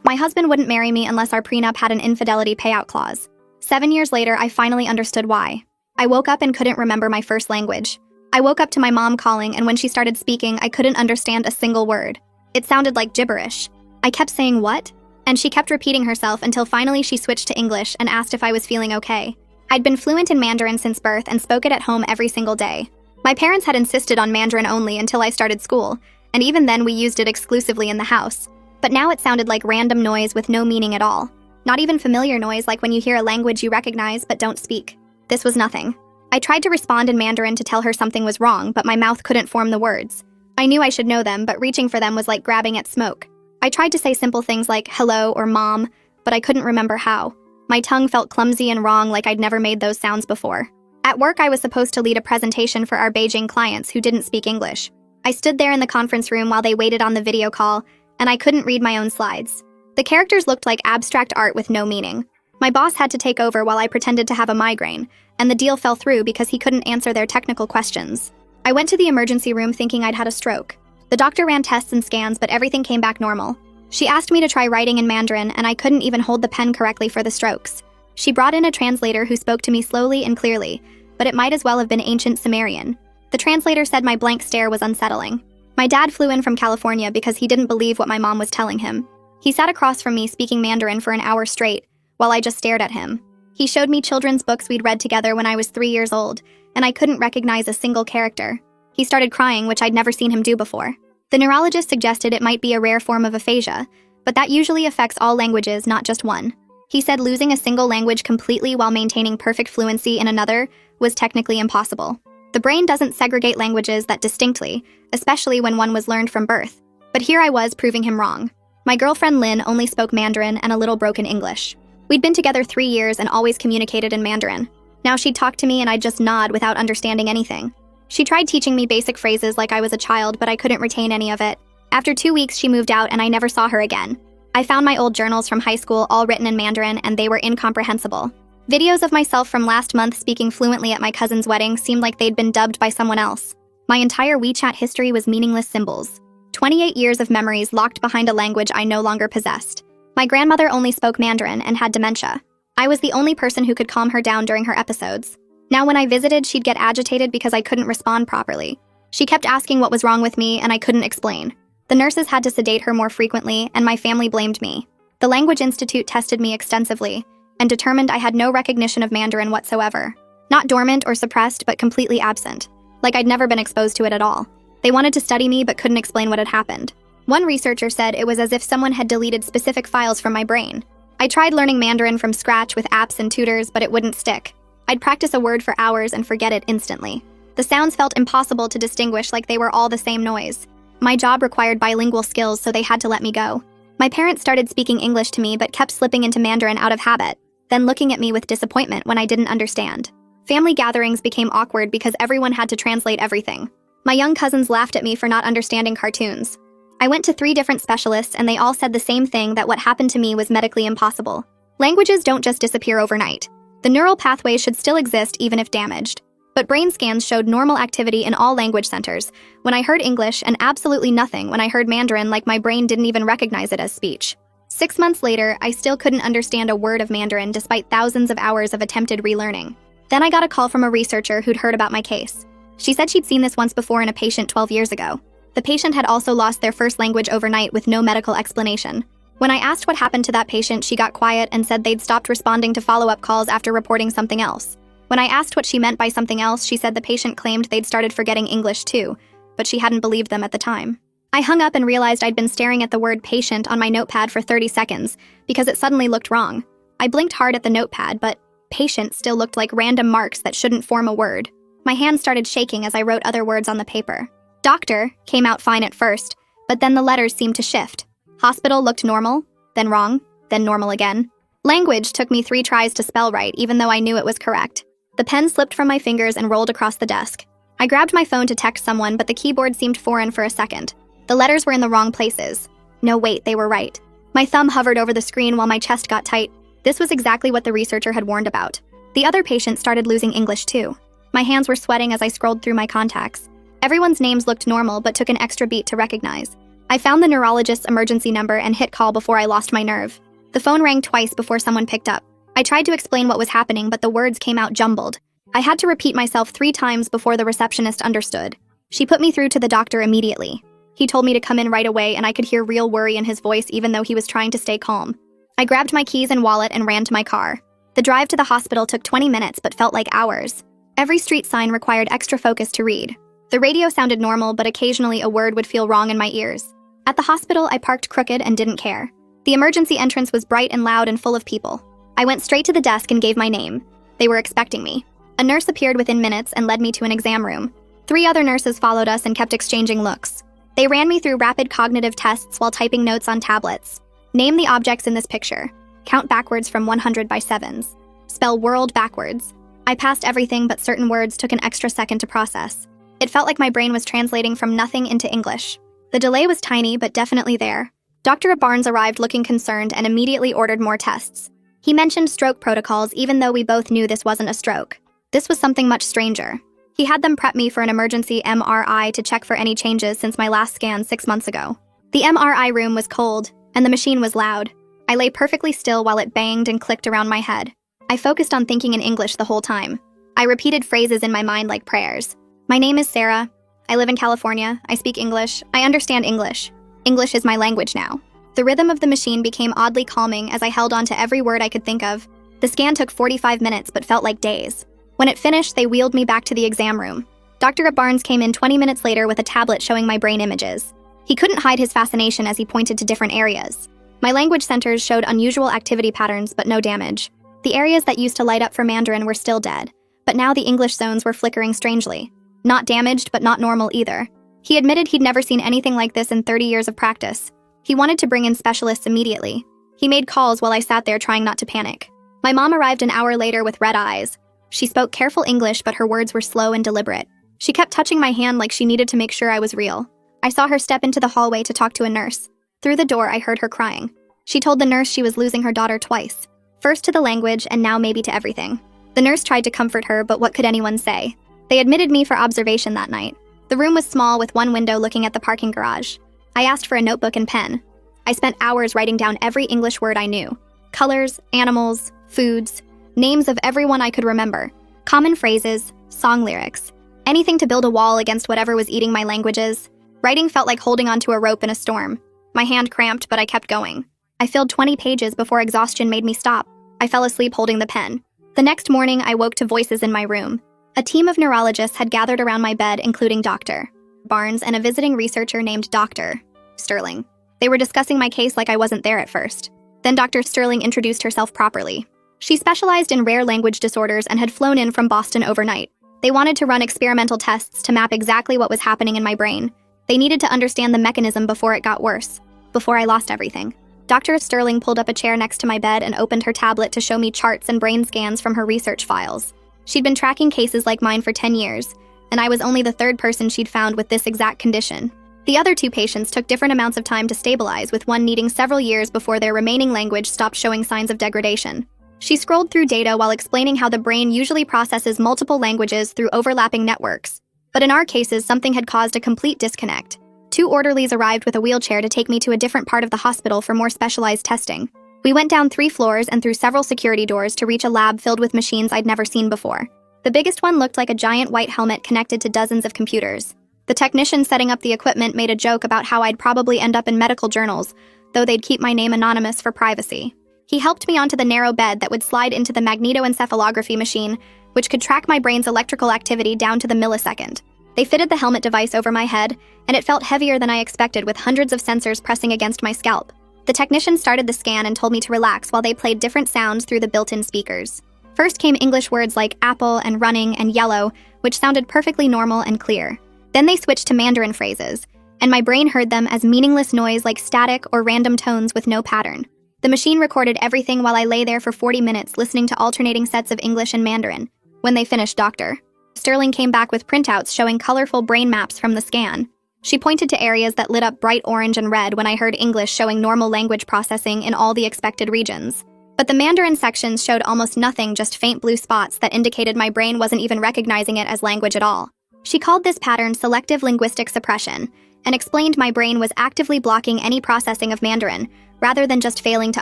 My husband wouldn't marry me unless our prenup had an infidelity payout clause. 7 years later, I finally understood why. I woke up and couldn't remember my first language. I woke up to my mom calling, and when she started speaking, I couldn't understand a single word. It sounded like gibberish. I kept saying, "What?" And she kept repeating herself until finally she switched to English and asked if I was feeling okay. I'd been fluent in Mandarin since birth and spoke it at home every single day. My parents had insisted on Mandarin only until I started school, and even then we used it exclusively in the house. But now it sounded like random noise with no meaning at all. Not even familiar noise like when you hear a language you recognize but don't speak. This was nothing. I tried to respond in Mandarin to tell her something was wrong, but my mouth couldn't form the words. I knew I should know them, but reaching for them was like grabbing at smoke. I tried to say simple things like hello or mom, but I couldn't remember how. My tongue felt clumsy and wrong, like I'd never made those sounds before. At work, I was supposed to lead a presentation for our Beijing clients who didn't speak English. I stood there in the conference room while they waited on the video call, and I couldn't read my own slides. The characters looked like abstract art with no meaning. My boss had to take over while I pretended to have a migraine, and the deal fell through because he couldn't answer their technical questions. I went to the emergency room thinking I'd had a stroke. The doctor ran tests and scans, but everything came back normal. She asked me to try writing in Mandarin, and I couldn't even hold the pen correctly for the strokes. She brought in a translator who spoke to me slowly and clearly, but it might as well have been ancient Sumerian. The translator said my blank stare was unsettling. My dad flew in from California because he didn't believe what my mom was telling him. He sat across from me speaking Mandarin for an hour straight, while I just stared at him. He showed me children's books we'd read together when I was 3 years old, and I couldn't recognize a single character. He started crying, which I'd never seen him do before. The neurologist suggested it might be a rare form of aphasia, but that usually affects all languages, not just one. He said losing a single language completely while maintaining perfect fluency in another was technically impossible. The brain doesn't segregate languages that distinctly, especially when one was learned from birth. But here I was proving him wrong. My girlfriend Lynn only spoke Mandarin and a little broken English. We'd been together 3 years and always communicated in Mandarin. Now she'd talk to me and I'd just nod without understanding anything. She tried teaching me basic phrases like I was a child, but I couldn't retain any of it. After 2 weeks, she moved out and I never saw her again. I found my old journals from high school all written in Mandarin, and they were incomprehensible. Videos of myself from last month speaking fluently at my cousin's wedding seemed like they'd been dubbed by someone else. My entire WeChat history was meaningless symbols. 28 years of memories locked behind a language I no longer possessed. My grandmother only spoke Mandarin and had dementia. I was the only person who could calm her down during her episodes. Now when I visited, she'd get agitated because I couldn't respond properly. She kept asking what was wrong with me, and I couldn't explain. The nurses had to sedate her more frequently, and my family blamed me. The Language Institute tested me extensively and determined I had no recognition of Mandarin whatsoever. Not dormant or suppressed, but completely absent. Like I'd never been exposed to it at all. They wanted to study me but couldn't explain what had happened. One researcher said it was as if someone had deleted specific files from my brain. I tried learning Mandarin from scratch with apps and tutors, but it wouldn't stick. I'd practice a word for hours and forget it instantly. The sounds felt impossible to distinguish, like they were all the same noise. My job required bilingual skills, so they had to let me go. My parents started speaking English to me but kept slipping into Mandarin out of habit, then looking at me with disappointment when I didn't understand. Family gatherings became awkward because everyone had to translate everything. My young cousins laughed at me for not understanding cartoons. I went to 3 different specialists and they all said the same thing, that what happened to me was medically impossible. Languages don't just disappear overnight. The neural pathways should still exist even if damaged. But brain scans showed normal activity in all language centers when I heard English, and absolutely nothing when I heard Mandarin, like my brain didn't even recognize it as speech. 6 months later, I still couldn't understand a word of Mandarin despite thousands of hours of attempted relearning. Then I got a call from a researcher who'd heard about my case. She said she'd seen this once before in a patient 12 years ago. The patient had also lost their first language overnight with no medical explanation. When I asked what happened to that patient, she got quiet and said they'd stopped responding to follow-up calls after reporting something else. When I asked what she meant by something else, she said the patient claimed they'd started forgetting English too, but she hadn't believed them at the time. I hung up and realized I'd been staring at the word patient on my notepad for 30 seconds because it suddenly looked wrong. I blinked hard at the notepad, but patient still looked like random marks that shouldn't form a word. My hands started shaking as I wrote other words on the paper. Doctor came out fine at first, but then the letters seemed to shift. Hospital looked normal, then wrong, then normal again. Language took me 3 tries to spell right, even though I knew it was correct. The pen slipped from my fingers and rolled across the desk. I grabbed my phone to text someone, but the keyboard seemed foreign for a second. The letters were in the wrong places. No, wait, they were right. My thumb hovered over the screen while my chest got tight. This was exactly what the researcher had warned about. The other patient started losing English too. My hands were sweating as I scrolled through my contacts. Everyone's names looked normal but took an extra beat to recognize. I found the neurologist's emergency number and hit call before I lost my nerve. The phone rang twice before someone picked up. I tried to explain what was happening, but the words came out jumbled. I had to repeat myself 3 times before the receptionist understood. She put me through to the doctor immediately. He told me to come in right away, and I could hear real worry in his voice even though he was trying to stay calm. I grabbed my keys and wallet and ran to my car. The drive to the hospital took 20 minutes but felt like hours. Every street sign required extra focus to read. The radio sounded normal, but occasionally a word would feel wrong in my ears. At the hospital, I parked crooked and didn't care. The emergency entrance was bright and loud and full of people. I went straight to the desk and gave my name. They were expecting me. A nurse appeared within minutes and led me to an exam room. 3 other nurses followed us and kept exchanging looks. They ran me through rapid cognitive tests while typing notes on tablets. Name the objects in this picture. Count backwards from 100 by 7s. Spell world backwards. I passed everything, but certain words took an extra second to process. It felt like my brain was translating from nothing into English. The delay was tiny, but definitely there. Dr. Barnes arrived looking concerned and immediately ordered more tests. He mentioned stroke protocols even though we both knew this wasn't a stroke. This was something much stranger. He had them prep me for an emergency MRI to check for any changes since my last scan 6 months ago. The MRI room was cold, and the machine was loud. I lay perfectly still while it banged and clicked around my head. I focused on thinking in English the whole time. I repeated phrases in my mind like prayers. My name is Sarah. I live in California. I speak English. I understand English. English is my language now. The rhythm of the machine became oddly calming as I held on to every word I could think of. The scan took 45 minutes but felt like days. When it finished, they wheeled me back to the exam room. Dr. Barnes came in 20 minutes later with a tablet showing my brain images. He couldn't hide his fascination as he pointed to different areas. My language centers showed unusual activity patterns but no damage. The areas that used to light up for Mandarin were still dead, but now the English zones were flickering strangely. Not damaged, but not normal either. He admitted he'd never seen anything like this in 30 years of practice. He wanted to bring in specialists immediately. He made calls while I sat there trying not to panic. My mom arrived an hour later with red eyes. She spoke careful English, but her words were slow and deliberate. She kept touching my hand like she needed to make sure I was real. I saw her step into the hallway to talk to a nurse. Through the door, I heard her crying. She told the nurse she was losing her daughter twice. First to the language, and now maybe to everything. The nurse tried to comfort her, but what could anyone say? They admitted me for observation that night. The room was small with one window looking at the parking garage. I asked for a notebook and pen. I spent hours writing down every English word I knew. Colors, animals, foods, names of everyone I could remember. Common phrases, song lyrics. Anything to build a wall against whatever was eating my languages. Writing felt like holding onto a rope in a storm. My hand cramped, but I kept going. I filled 20 pages before exhaustion made me stop. I fell asleep holding the pen. The next morning, I woke to voices in my room. A team of neurologists had gathered around my bed, including Dr. Barnes and a visiting researcher named Dr. Sterling. They were discussing my case like I wasn't there at first. Then Dr. Sterling introduced herself properly. She specialized in rare language disorders and had flown in from Boston overnight. They wanted to run experimental tests to map exactly what was happening in my brain. They needed to understand the mechanism before it got worse, before I lost everything. Dr. Sterling pulled up a chair next to my bed and opened her tablet to show me charts and brain scans from her research files. She'd been tracking cases like mine for 10 years, and I was only the 3rd person she'd found with this exact condition. The other 2 patients took different amounts of time to stabilize, with one needing several years before their remaining language stopped showing signs of degradation. She scrolled through data while explaining how the brain usually processes multiple languages through overlapping networks. But in our cases, something had caused a complete disconnect. 2 orderlies arrived with a wheelchair to take me to a different part of the hospital for more specialized testing. We went down 3 floors and through several security doors to reach a lab filled with machines I'd never seen before. The biggest one looked like a giant white helmet connected to dozens of computers. The technician setting up the equipment made a joke about how I'd probably end up in medical journals, though they'd keep my name anonymous for privacy. He helped me onto the narrow bed that would slide into the magnetoencephalography machine, which could track my brain's electrical activity down to the millisecond. They fitted the helmet device over my head, and it felt heavier than I expected, with hundreds of sensors pressing against my scalp. The technician started the scan and told me to relax while they played different sounds through the built-in speakers. First came English words like apple and running and yellow, which sounded perfectly normal and clear. Then they switched to Mandarin phrases, and my brain heard them as meaningless noise like static or random tones with no pattern. The machine recorded everything while I lay there for 40 minutes listening to alternating sets of English and Mandarin. When they finished, Dr. Sterling came back with printouts showing colorful brain maps from the scan. She pointed to areas that lit up bright orange and red when I heard English showing normal language processing in all the expected regions. But the Mandarin sections showed almost nothing, just faint blue spots that indicated my brain wasn't even recognizing it as language at all. She called this pattern selective linguistic suppression, and explained my brain was actively blocking any processing of Mandarin, rather than just failing to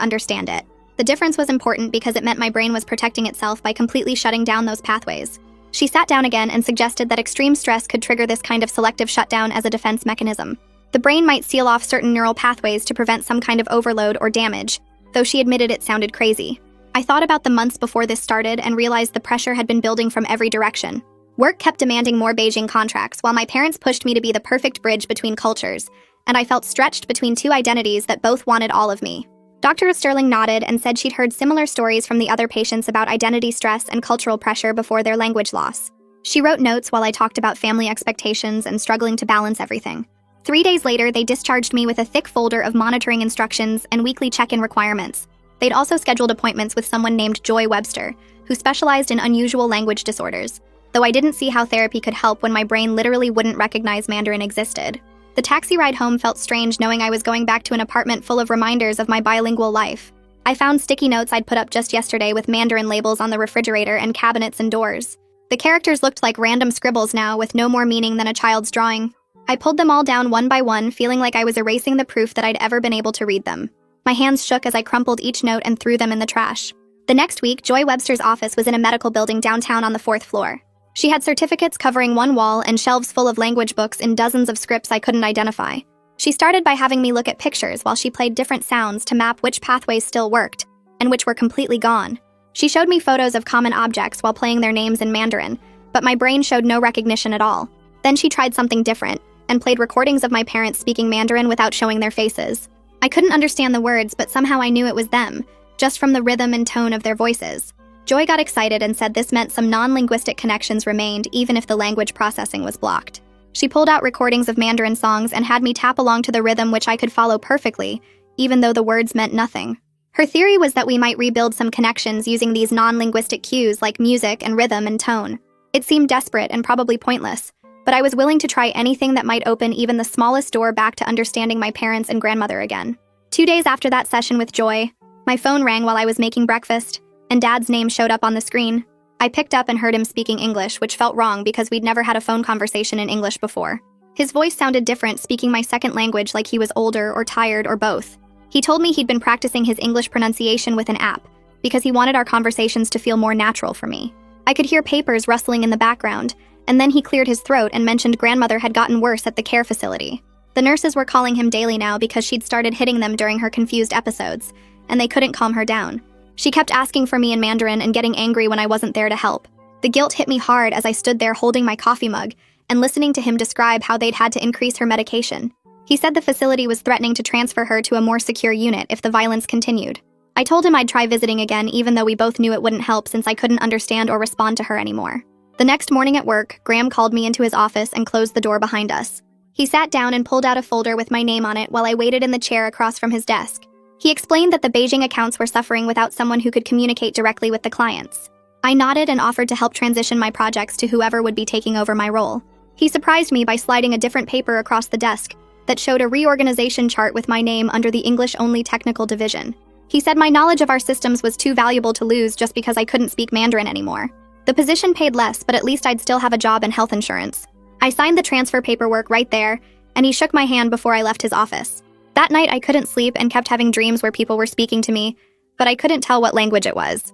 understand it. The difference was important because it meant my brain was protecting itself by completely shutting down those pathways. She sat down again and suggested that extreme stress could trigger this kind of selective shutdown as a defense mechanism. The brain might seal off certain neural pathways to prevent some kind of overload or damage, though she admitted it sounded crazy. I thought about the months before this started and realized the pressure had been building from every direction. Work kept demanding more Beijing contracts, while my parents pushed me to be the perfect bridge between cultures, and I felt stretched between two identities that both wanted all of me. Dr. Sterling nodded and said she'd heard similar stories from the other patients about identity stress and cultural pressure before their language loss. She wrote notes while I talked about family expectations and struggling to balance everything. 3 days later, they discharged me with a thick folder of monitoring instructions and weekly check-in requirements. They'd also scheduled appointments with someone named Joy Webster, who specialized in unusual language disorders, though I didn't see how therapy could help when my brain literally wouldn't recognize Mandarin existed. The taxi ride home felt strange knowing I was going back to an apartment full of reminders of my bilingual life. I found sticky notes I'd put up just yesterday with Mandarin labels on the refrigerator and cabinets and doors. The characters looked like random scribbles now, with no more meaning than a child's drawing. I pulled them all down one by one, feeling like I was erasing the proof that I'd ever been able to read them. My hands shook as I crumpled each note and threw them in the trash. The next week, Joy Webster's office was in a medical building downtown on the 4th floor. She had certificates covering one wall and shelves full of language books in dozens of scripts I couldn't identify. She started by having me look at pictures while she played different sounds to map which pathways still worked, and which were completely gone. She showed me photos of common objects while playing their names in Mandarin, but my brain showed no recognition at all. Then she tried something different, and played recordings of my parents speaking Mandarin without showing their faces. I couldn't understand the words, but somehow I knew it was them, just from the rhythm and tone of their voices. Joy got excited and said this meant some non-linguistic connections remained even if the language processing was blocked. She pulled out recordings of Mandarin songs and had me tap along to the rhythm, which I could follow perfectly, even though the words meant nothing. Her theory was that we might rebuild some connections using these non-linguistic cues like music and rhythm and tone. It seemed desperate and probably pointless, but I was willing to try anything that might open even the smallest door back to understanding my parents and grandmother again. 2 days after that session with Joy, my phone rang while I was making breakfast, and Dad's name showed up on the screen. I picked up and heard him speaking English, which felt wrong because we'd never had a phone conversation in English before. His voice sounded different, speaking my second language like he was older or tired or both. He told me he'd been practicing his English pronunciation with an app because he wanted our conversations to feel more natural for me. I could hear papers rustling in the background, and then he cleared his throat and mentioned grandmother had gotten worse at the care facility. The nurses were calling him daily now because she'd started hitting them during her confused episodes, and they couldn't calm her down. She kept asking for me in Mandarin and getting angry when I wasn't there to help. The guilt hit me hard as I stood there holding my coffee mug and listening to him describe how they'd had to increase her medication. He said the facility was threatening to transfer her to a more secure unit if the violence continued. I told him I'd try visiting again, even though we both knew it wouldn't help since I couldn't understand or respond to her anymore. The next morning at work, Graham called me into his office and closed the door behind us. He sat down and pulled out a folder with my name on it while I waited in the chair across from his desk. He explained that the Beijing accounts were suffering without someone who could communicate directly with the clients. I nodded and offered to help transition my projects to whoever would be taking over my role. He surprised me by sliding a different paper across the desk that showed a reorganization chart with my name under the English-only technical division. He said my knowledge of our systems was too valuable to lose just because I couldn't speak Mandarin anymore. The position paid less, but at least I'd still have a job and health insurance. I signed the transfer paperwork right there, and he shook my hand before I left his office. That night, I couldn't sleep and kept having dreams where people were speaking to me, but I couldn't tell what language it was.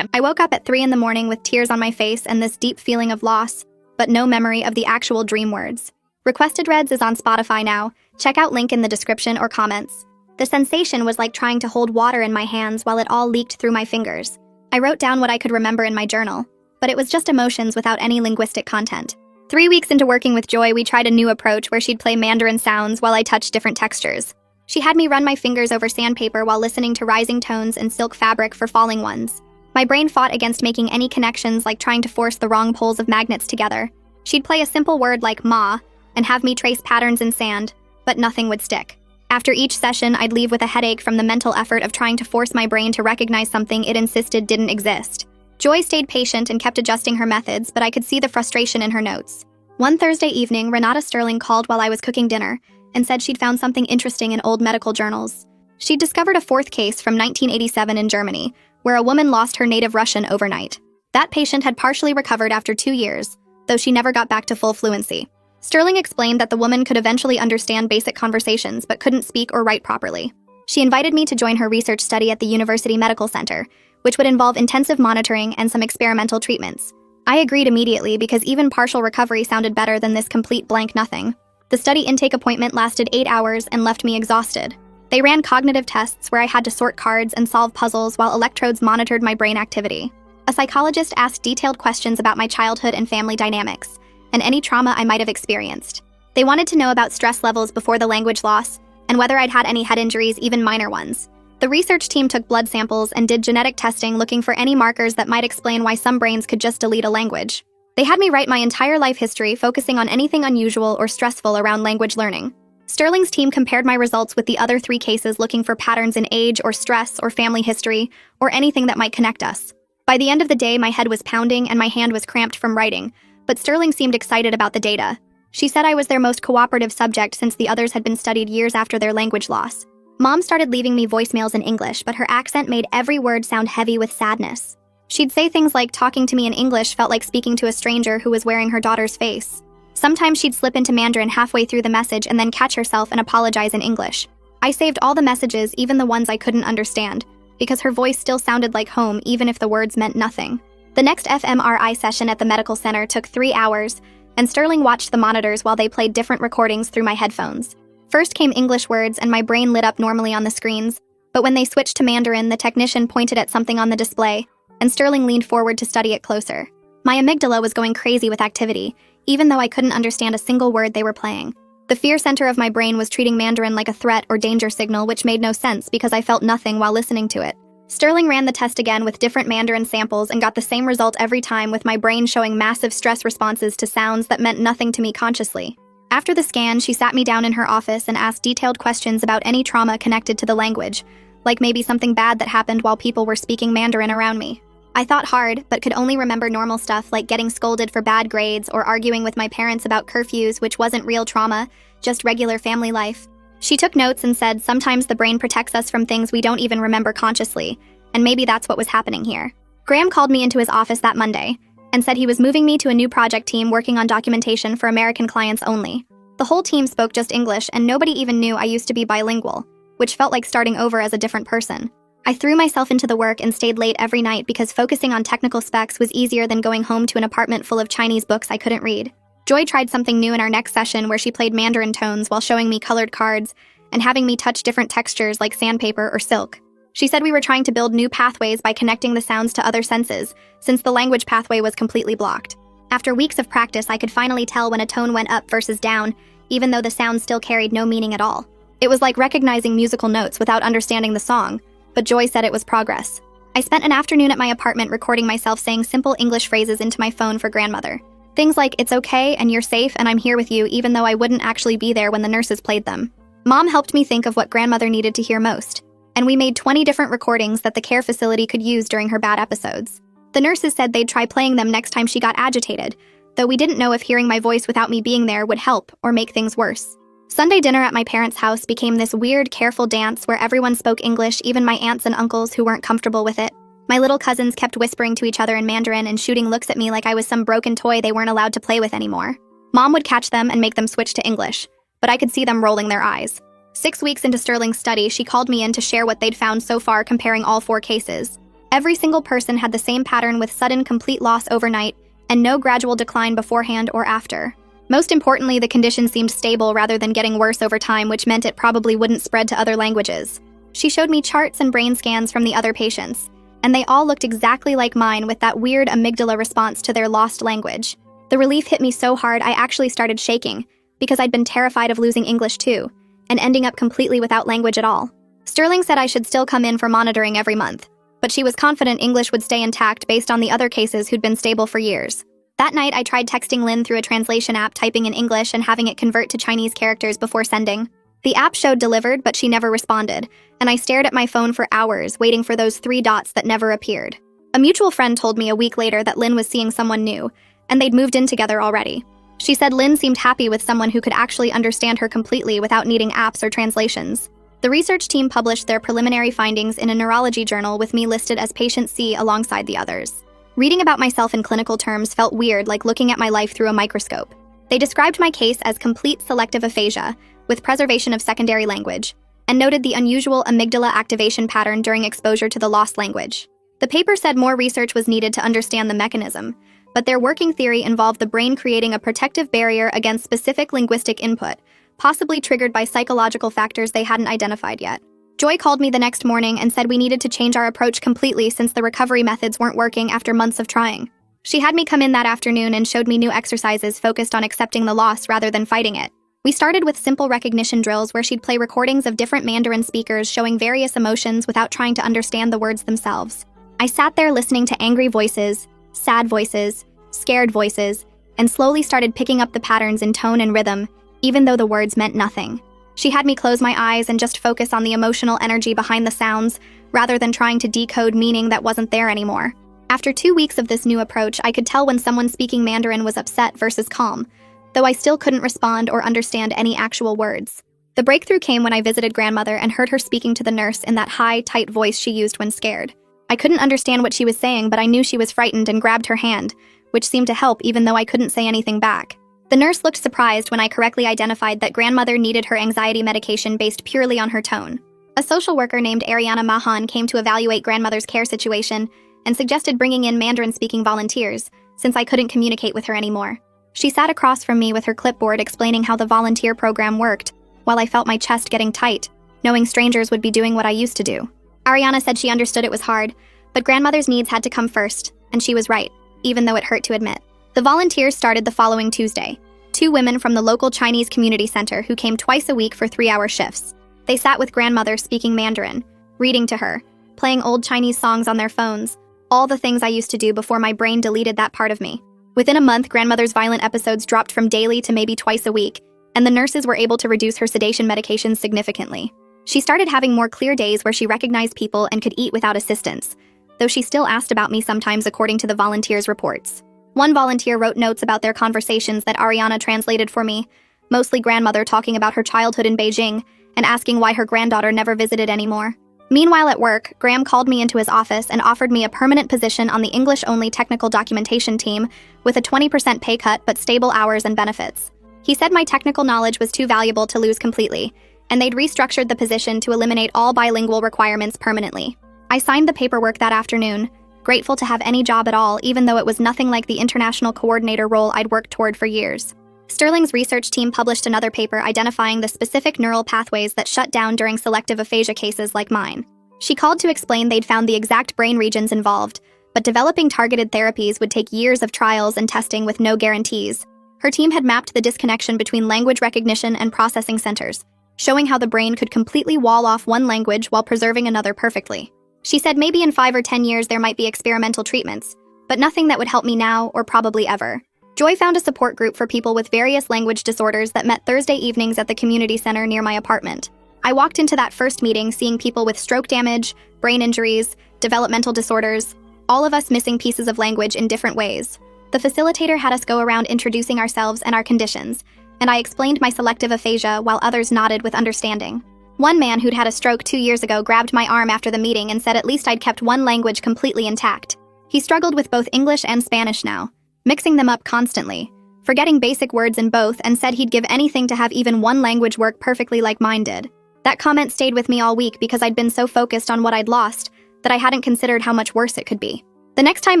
I woke up at 3 in the morning with tears on my face and this deep feeling of loss, but no memory of the actual dream words. Requested Reads is on Spotify now. Check out link in the description or comments. The sensation was like trying to hold water in my hands while it all leaked through my fingers. I wrote down what I could remember in my journal, but it was just emotions without any linguistic content. 3 weeks into working with Joy, we tried a new approach where she'd play Mandarin sounds while I touched different textures. She had me run my fingers over sandpaper while listening to rising tones and silk fabric for falling ones. My brain fought against making any connections, like trying to force the wrong poles of magnets together. She'd play a simple word like ma and have me trace patterns in sand, but nothing would stick. After each session, I'd leave with a headache from the mental effort of trying to force my brain to recognize something it insisted didn't exist. Joy stayed patient and kept adjusting her methods, but I could see the frustration in her notes. One Thursday evening, Renata Sterling called while I was cooking dinner and said she'd found something interesting in old medical journals. She'd discovered a 4th case from 1987 in Germany, where a woman lost her native Russian overnight. That patient had partially recovered after 2 years, though she never got back to full fluency. Sterling explained that the woman could eventually understand basic conversations but couldn't speak or write properly. She invited me to join her research study at the University Medical Center, which would involve intensive monitoring and some experimental treatments. I agreed immediately because even partial recovery sounded better than this complete blank nothing. The study intake appointment lasted 8 hours and left me exhausted. They ran cognitive tests where I had to sort cards and solve puzzles while electrodes monitored my brain activity. A psychologist asked detailed questions about my childhood and family dynamics, and any trauma I might have experienced. They wanted to know about stress levels before the language loss, and whether I'd had any head injuries, even minor ones. The research team took blood samples and did genetic testing looking for any markers that might explain why some brains could just delete a language. They had me write my entire life history, focusing on anything unusual or stressful around language learning. Sterling's team compared my results with the other 3 cases looking for patterns in age or stress or family history or anything that might connect us. By the end of the day, my head was pounding and my hand was cramped from writing, but Sterling seemed excited about the data. She said I was their most cooperative subject since the others had been studied years after their language loss. Mom started leaving me voicemails in English, but her accent made every word sound heavy with sadness. She'd say things like talking to me in English felt like speaking to a stranger who was wearing her daughter's face. Sometimes she'd slip into Mandarin halfway through the message and then catch herself and apologize in English. I saved all the messages, even the ones I couldn't understand, because her voice still sounded like home even if the words meant nothing. The next fMRI session at the medical center took 3 hours, and Sterling watched the monitors while they played different recordings through my headphones. First came English words and my brain lit up normally on the screens, but when they switched to Mandarin, the technician pointed at something on the display, and Sterling leaned forward to study it closer. My amygdala was going crazy with activity, even though I couldn't understand a single word they were playing. The fear center of my brain was treating Mandarin like a threat or danger signal, which made no sense because I felt nothing while listening to it. Sterling ran the test again with different Mandarin samples and got the same result every time, with my brain showing massive stress responses to sounds that meant nothing to me consciously. After the scan, she sat me down in her office and asked detailed questions about any trauma connected to the language, like maybe something bad that happened while people were speaking Mandarin around me. I thought hard, but could only remember normal stuff like getting scolded for bad grades or arguing with my parents about curfews, which wasn't real trauma, just regular family life. She took notes and said sometimes the brain protects us from things we don't even remember consciously, and maybe that's what was happening here. Graham called me into his office that Monday and said he was moving me to a new project team working on documentation for American clients only. The whole team spoke just English, and nobody even knew I used to be bilingual, which felt like starting over as a different person. I threw myself into the work and stayed late every night because focusing on technical specs was easier than going home to an apartment full of Chinese books I couldn't read. Joy tried something new in our next session where she played Mandarin tones while showing me colored cards and having me touch different textures like sandpaper or silk. She said we were trying to build new pathways by connecting the sounds to other senses, since the language pathway was completely blocked. After weeks of practice, I could finally tell when a tone went up versus down, even though the sound still carried no meaning at all. It was like recognizing musical notes without understanding the song, but Joy said it was progress. I spent an afternoon at my apartment recording myself saying simple English phrases into my phone for grandmother. Things like, "It's okay, and you're safe, and I'm here with you," even though I wouldn't actually be there when the nurses played them. Mom helped me think of what grandmother needed to hear most, and we made 20 different recordings that the care facility could use during her bad episodes. The nurses said they'd try playing them next time she got agitated, though we didn't know if hearing my voice without me being there would help or make things worse. Sunday dinner at my parents' house became this weird, careful dance where everyone spoke English, even my aunts and uncles who weren't comfortable with it. My little cousins kept whispering to each other in Mandarin and shooting looks at me like I was some broken toy they weren't allowed to play with anymore. Mom would catch them and make them switch to English, but I could see them rolling their eyes. 6 weeks into Sterling's study, she called me in to share what they'd found so far comparing all 4 cases. Every single person had the same pattern with sudden complete loss overnight and no gradual decline beforehand or after. Most importantly, the condition seemed stable rather than getting worse over time, which meant it probably wouldn't spread to other languages. She showed me charts and brain scans from the other patients, and they all looked exactly like mine with that weird amygdala response to their lost language. The relief hit me so hard I actually started shaking, because I'd been terrified of losing English too, and ending up completely without language at all. Sterling said I should still come in for monitoring every month, but she was confident English would stay intact based on the other cases who'd been stable for years. That night, I tried texting Lynn through a translation app, typing in English and having it convert to Chinese characters before sending. The app showed delivered, but she never responded, and I stared at my phone for hours, waiting for those 3 dots that never appeared. A mutual friend told me a week later that Lynn was seeing someone new, and they'd moved in together already. She said Lynn seemed happy with someone who could actually understand her completely without needing apps or translations. The research team published their preliminary findings in a neurology journal with me listed as patient C alongside the others. Reading about myself in clinical terms felt weird, like looking at my life through a microscope. They described my case as complete selective aphasia, with preservation of secondary language, and noted the unusual amygdala activation pattern during exposure to the lost language. The paper said more research was needed to understand the mechanism, but their working theory involved the brain creating a protective barrier against specific linguistic input, possibly triggered by psychological factors they hadn't identified yet. Joy called me the next morning and said we needed to change our approach completely since the recovery methods weren't working after months of trying. She had me come in that afternoon and showed me new exercises focused on accepting the loss rather than fighting it. We started with simple recognition drills where she'd play recordings of different Mandarin speakers showing various emotions without trying to understand the words themselves. I sat there listening to angry voices, sad voices, scared voices, and slowly started picking up the patterns in tone and rhythm, even though the words meant nothing. She had me close my eyes and just focus on the emotional energy behind the sounds, rather than trying to decode meaning that wasn't there anymore. After 2 weeks of this new approach, I could tell when someone speaking Mandarin was upset versus calm, though I still couldn't respond or understand any actual words. The breakthrough came when I visited grandmother and heard her speaking to the nurse in that high, tight voice she used when scared. I couldn't understand what she was saying, but I knew she was frightened and grabbed her hand, which seemed to help even though I couldn't say anything back. The nurse looked surprised when I correctly identified that grandmother needed her anxiety medication based purely on her tone. A social worker named Ariana Mahan came to evaluate grandmother's care situation and suggested bringing in Mandarin-speaking volunteers, since I couldn't communicate with her anymore. She sat across from me with her clipboard explaining how the volunteer program worked, while I felt my chest getting tight, knowing strangers would be doing what I used to do. Ariana said she understood it was hard, but grandmother's needs had to come first, and she was right, even though it hurt to admit. The volunteers started the following Tuesday. 2 women from the local Chinese community center who came twice a week for 3-hour shifts. They sat with grandmother speaking Mandarin, reading to her, playing old Chinese songs on their phones, all the things I used to do before my brain deleted that part of me. Within a month, grandmother's violent episodes dropped from daily to maybe twice a week, and the nurses were able to reduce her sedation medications significantly. She started having more clear days where she recognized people and could eat without assistance, though she still asked about me sometimes according to the volunteers' reports. One volunteer wrote notes about their conversations that Ariana translated for me, mostly grandmother talking about her childhood in Beijing and asking why her granddaughter never visited anymore. Meanwhile at work, Graham called me into his office and offered me a permanent position on the English-only technical documentation team with a 20% pay cut but stable hours and benefits. He said my technical knowledge was too valuable to lose completely, and they'd restructured the position to eliminate all bilingual requirements permanently. I signed the paperwork that afternoon, grateful to have any job at all, even though it was nothing like the international coordinator role I'd worked toward for years. Sterling's research team published another paper identifying the specific neural pathways that shut down during selective aphasia cases like mine. She called to explain they'd found the exact brain regions involved, but developing targeted therapies would take years of trials and testing with no guarantees. Her team had mapped the disconnection between language recognition and processing centers, showing how the brain could completely wall off one language while preserving another perfectly. She said maybe in 5 or 10 years there might be experimental treatments, but nothing that would help me now or probably ever. Joy found a support group for people with various language disorders that met Thursday evenings at the community center near my apartment. I walked into that first meeting seeing people with stroke damage, brain injuries, developmental disorders, all of us missing pieces of language in different ways. The facilitator had us go around introducing ourselves and our conditions, and I explained my selective aphasia while others nodded with understanding. One man who'd had a stroke 2 years ago grabbed my arm after the meeting and said at least I'd kept one language completely intact. He struggled with both English and Spanish now, mixing them up constantly, forgetting basic words in both, and said he'd give anything to have even one language work perfectly like mine did. That comment stayed with me all week because I'd been so focused on what I'd lost that I hadn't considered how much worse it could be. The next time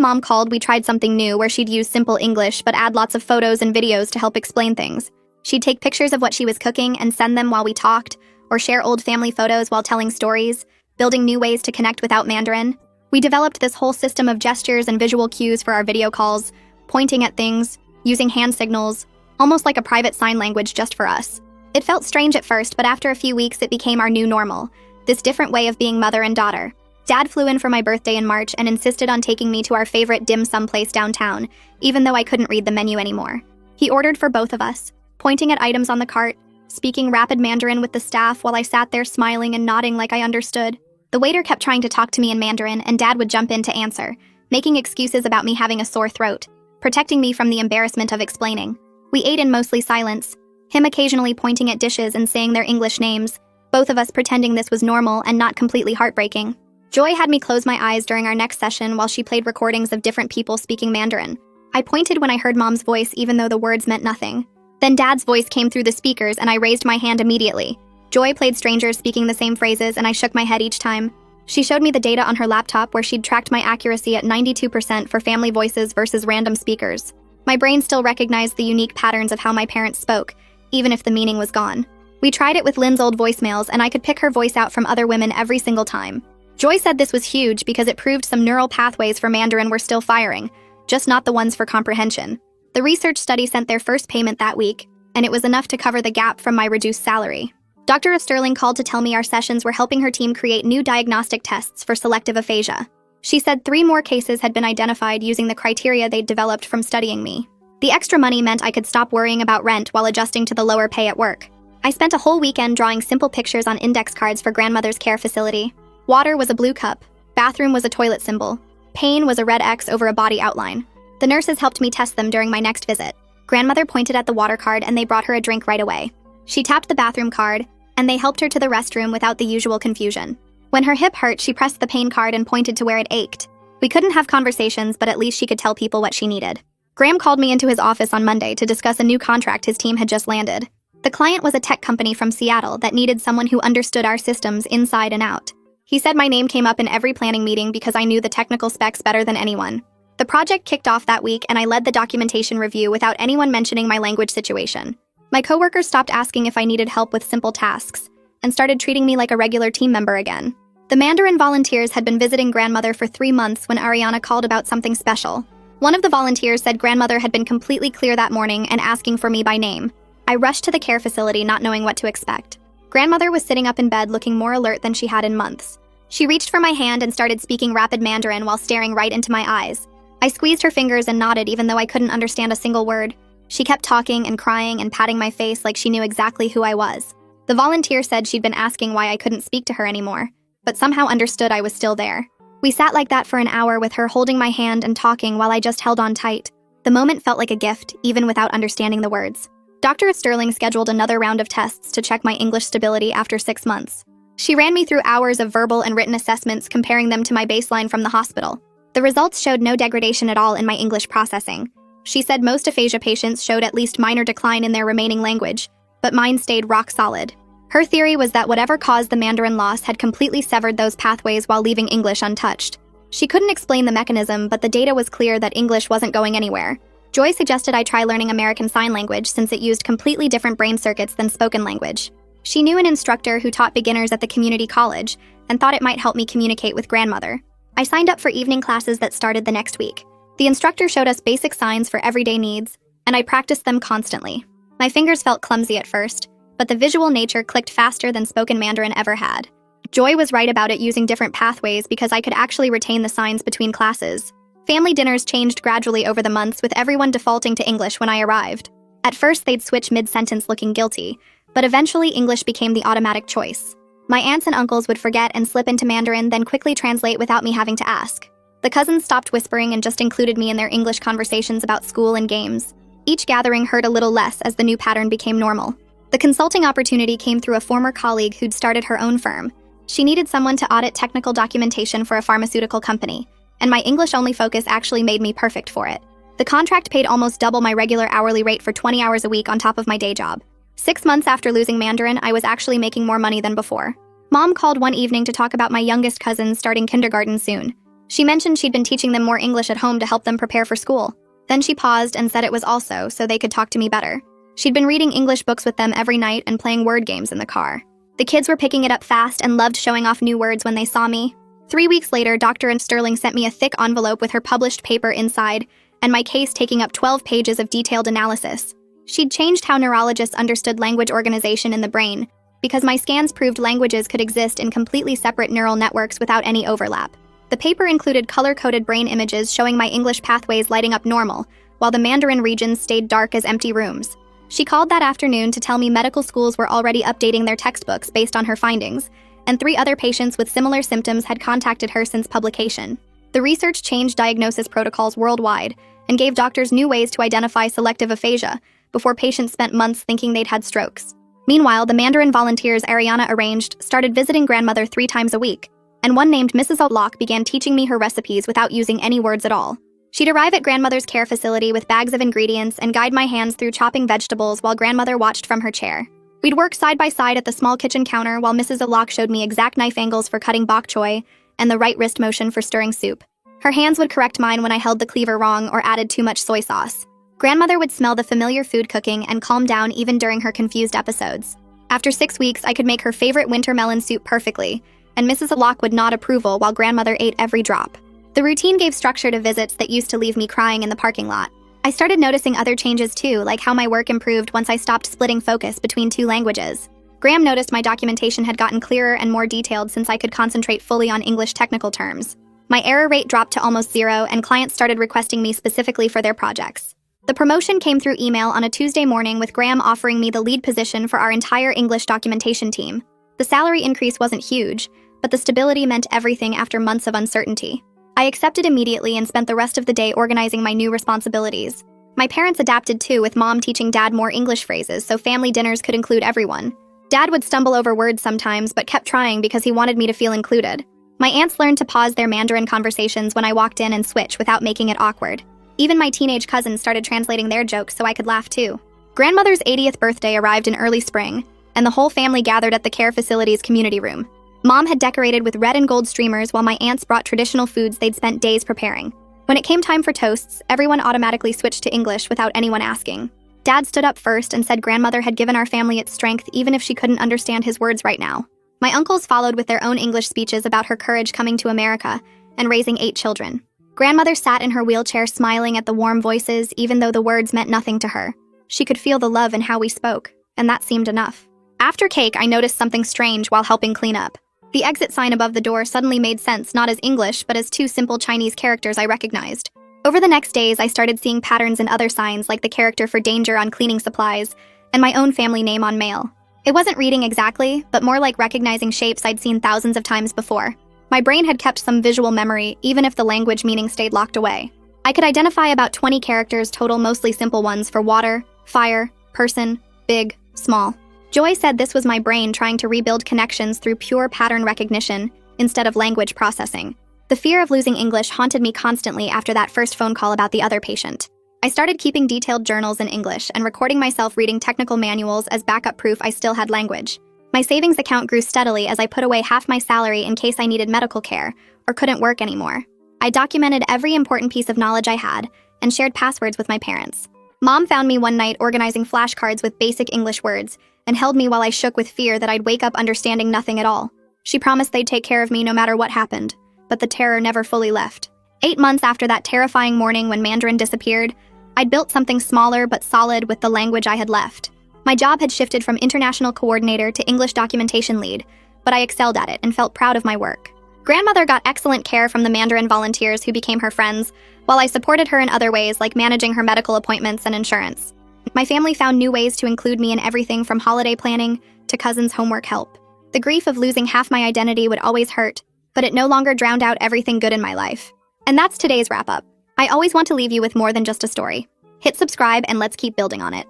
Mom called, we tried something new where she'd use simple English but add lots of photos and videos to help explain things. She'd take pictures of what she was cooking and send them while we talked, or share old family photos while telling stories, building new ways to connect without Mandarin. We developed this whole system of gestures and visual cues for our video calls, pointing at things, using hand signals, almost like a private sign language just for us. It felt strange at first, but after a few weeks it became our new normal, this different way of being mother and daughter. Dad flew in for my birthday in March and insisted on taking me to our favorite dim sum place downtown, even though I couldn't read the menu anymore. He ordered for both of us, pointing at items on the cart, speaking rapid Mandarin with the staff while I sat there smiling and nodding like I understood. The waiter kept trying to talk to me in Mandarin, and Dad would jump in to answer, making excuses about me having a sore throat, protecting me from the embarrassment of explaining. We ate in mostly silence, him occasionally pointing at dishes and saying their English names, both of us pretending this was normal and not completely heartbreaking. Joy had me close my eyes during our next session while she played recordings of different people speaking Mandarin. I pointed when I heard Mom's voice even though the words meant nothing. Then Dad's voice came through the speakers and I raised my hand immediately. Joy played strangers speaking the same phrases and I shook my head each time. She showed me the data on her laptop where she'd tracked my accuracy at 92% for family voices versus random speakers. My brain still recognized the unique patterns of how my parents spoke, even if the meaning was gone. We tried it with Lynn's old voicemails and I could pick her voice out from other women every single time. Joy said this was huge because it proved some neural pathways for Mandarin were still firing, just not the ones for comprehension. The research study sent their first payment that week, and it was enough to cover the gap from my reduced salary. Dr. Sterling called to tell me our sessions were helping her team create new diagnostic tests for selective aphasia. She said 3 more cases had been identified using the criteria they'd developed from studying me. The extra money meant I could stop worrying about rent while adjusting to the lower pay at work. I spent a whole weekend drawing simple pictures on index cards for grandmother's care facility. Water was a blue cup, bathroom was a toilet symbol, pain was a red X over a body outline. The nurses helped me test them during my next visit. Grandmother pointed at the water card and they brought her a drink right away. She tapped the bathroom card, and they helped her to the restroom without the usual confusion. When her hip hurt, she pressed the pain card and pointed to where it ached. We couldn't have conversations, but at least she could tell people what she needed. Graham called me into his office on Monday to discuss a new contract his team had just landed. The client was a tech company from Seattle that needed someone who understood our systems inside and out. He said my name came up in every planning meeting because I knew the technical specs better than anyone. The project kicked off that week and I led the documentation review without anyone mentioning my language situation. My coworkers stopped asking if I needed help with simple tasks and started treating me like a regular team member again. The Mandarin volunteers had been visiting grandmother for 3 months when Ariana called about something special. One of the volunteers said grandmother had been completely clear that morning and asking for me by name. I rushed to the care facility not knowing what to expect. Grandmother was sitting up in bed looking more alert than she had in months. She reached for my hand and started speaking rapid Mandarin while staring right into my eyes. I squeezed her fingers and nodded even though I couldn't understand a single word. She kept talking and crying and patting my face like she knew exactly who I was. The volunteer said she'd been asking why I couldn't speak to her anymore, but somehow understood I was still there. We sat like that for an hour with her holding my hand and talking while I just held on tight. The moment felt like a gift, even without understanding the words. Dr. Sterling scheduled another round of tests to check my English stability after 6 months. She ran me through hours of verbal and written assessments comparing them to my baseline from the hospital. The results showed no degradation at all in my English processing. She said most aphasia patients showed at least minor decline in their remaining language, but mine stayed rock solid. Her theory was that whatever caused the Mandarin loss had completely severed those pathways while leaving English untouched. She couldn't explain the mechanism, but the data was clear that English wasn't going anywhere. Joy suggested I try learning American Sign Language since it used completely different brain circuits than spoken language. She knew an instructor who taught beginners at the community college and thought it might help me communicate with grandmother. I signed up for evening classes that started the next week. The instructor showed us basic signs for everyday needs, and I practiced them constantly. My fingers felt clumsy at first, but the visual nature clicked faster than spoken Mandarin ever had. Joy was right about it using different pathways because I could actually retain the signs between classes. Family dinners changed gradually over the months with everyone defaulting to English when I arrived. At first they'd switch mid-sentence looking guilty, but eventually English became the automatic choice. My aunts and uncles would forget and slip into Mandarin, then quickly translate without me having to ask. The cousins stopped whispering and just included me in their English conversations about school and games. Each gathering hurt a little less as the new pattern became normal. The consulting opportunity came through a former colleague who'd started her own firm. She needed someone to audit technical documentation for a pharmaceutical company, and my English-only focus actually made me perfect for it. The contract paid almost double my regular hourly rate for 20 hours a week on top of my day job. 6 months after losing Mandarin, I was actually making more money than before. Mom called one evening to talk about my youngest cousins starting kindergarten soon. She mentioned she'd been teaching them more English at home to help them prepare for school. Then she paused and said it was also so they could talk to me better. She'd been reading English books with them every night and playing word games in the car. The kids were picking it up fast and loved showing off new words when they saw me. 3 weeks later, Dr. Sterling sent me a thick envelope with her published paper inside, and my case taking up 12 pages of detailed analysis. She'd changed how neurologists understood language organization in the brain, because my scans proved languages could exist in completely separate neural networks without any overlap. The paper included color-coded brain images showing my English pathways lighting up normal, while the Mandarin regions stayed dark as empty rooms. She called that afternoon to tell me medical schools were already updating their textbooks based on her findings, and 3 other patients with similar symptoms had contacted her since publication. The research changed diagnosis protocols worldwide and gave doctors new ways to identify selective aphasia before patients spent months thinking they'd had strokes. Meanwhile, the Mandarin volunteers Ariana arranged started visiting grandmother 3 times a week, and one named Mrs. O'Lock began teaching me her recipes without using any words at all. She'd arrive at grandmother's care facility with bags of ingredients and guide my hands through chopping vegetables while grandmother watched from her chair. We'd work side by side at the small kitchen counter while Mrs. Alok showed me exact knife angles for cutting bok choy and the right wrist motion for stirring soup. Her hands would correct mine when I held the cleaver wrong or added too much soy sauce. Grandmother would smell the familiar food cooking and calm down even during her confused episodes. After 6 weeks, I could make her favorite winter melon soup perfectly, and Mrs. Alok would nod approval while grandmother ate every drop. The routine gave structure to visits that used to leave me crying in the parking lot. I started noticing other changes too, like how my work improved once I stopped splitting focus between 2 languages. Graham noticed my documentation had gotten clearer and more detailed since I could concentrate fully on English technical terms. My error rate dropped to almost 0, and clients started requesting me specifically for their projects. The promotion came through email on a Tuesday morning, with Graham offering me the lead position for our entire English documentation team. The salary increase wasn't huge, but the stability meant everything after months of uncertainty. I accepted immediately and spent the rest of the day organizing my new responsibilities. My parents adapted too, with Mom teaching Dad more English phrases so family dinners could include everyone. Dad would stumble over words sometimes, but kept trying because he wanted me to feel included. My aunts learned to pause their Mandarin conversations when I walked in and switch without making it awkward. Even my teenage cousins started translating their jokes so I could laugh too. Grandmother's 80th birthday arrived in early spring, and the whole family gathered at the care facility's community room. Mom had decorated with red and gold streamers while my aunts brought traditional foods they'd spent days preparing. When it came time for toasts, everyone automatically switched to English without anyone asking. Dad stood up first and said grandmother had given our family its strength even if she couldn't understand his words right now. My uncles followed with their own English speeches about her courage coming to America and raising 8 children. Grandmother sat in her wheelchair smiling at the warm voices even though the words meant nothing to her. She could feel the love in how we spoke, and that seemed enough. After cake, I noticed something strange while helping clean up. The exit sign above the door suddenly made sense, not as English, but as 2 simple Chinese characters I recognized. Over the next days, I started seeing patterns in other signs, like the character for danger on cleaning supplies, and my own family name on mail. It wasn't reading exactly, but more like recognizing shapes I'd seen thousands of times before. My brain had kept some visual memory, even if the language meaning stayed locked away. I could identify about 20 characters total, mostly simple ones for water, fire, person, big, small. Joy said this was my brain trying to rebuild connections through pure pattern recognition instead of language processing. The fear of losing English haunted me constantly after that first phone call about the other patient. I started keeping detailed journals in English and recording myself reading technical manuals as backup proof I still had language. My savings account grew steadily as I put away half my salary in case I needed medical care or couldn't work anymore. I documented every important piece of knowledge I had and shared passwords with my parents. Mom found me one night organizing flashcards with basic English words and held me while I shook with fear that I'd wake up understanding nothing at all. She promised they'd take care of me no matter what happened, but the terror never fully left. 8 months after that terrifying morning when Mandarin disappeared, I'd built something smaller but solid with the language I had left. My job had shifted from international coordinator to English documentation lead, but I excelled at it and felt proud of my work. Grandmother got excellent care from the Mandarin volunteers who became her friends, while I supported her in other ways like managing her medical appointments and insurance. My family found new ways to include me in everything from holiday planning to cousins' homework help. The grief of losing half my identity would always hurt, but it no longer drowned out everything good in my life. And that's today's wrap-up. I always want to leave you with more than just a story. Hit subscribe and let's keep building on it.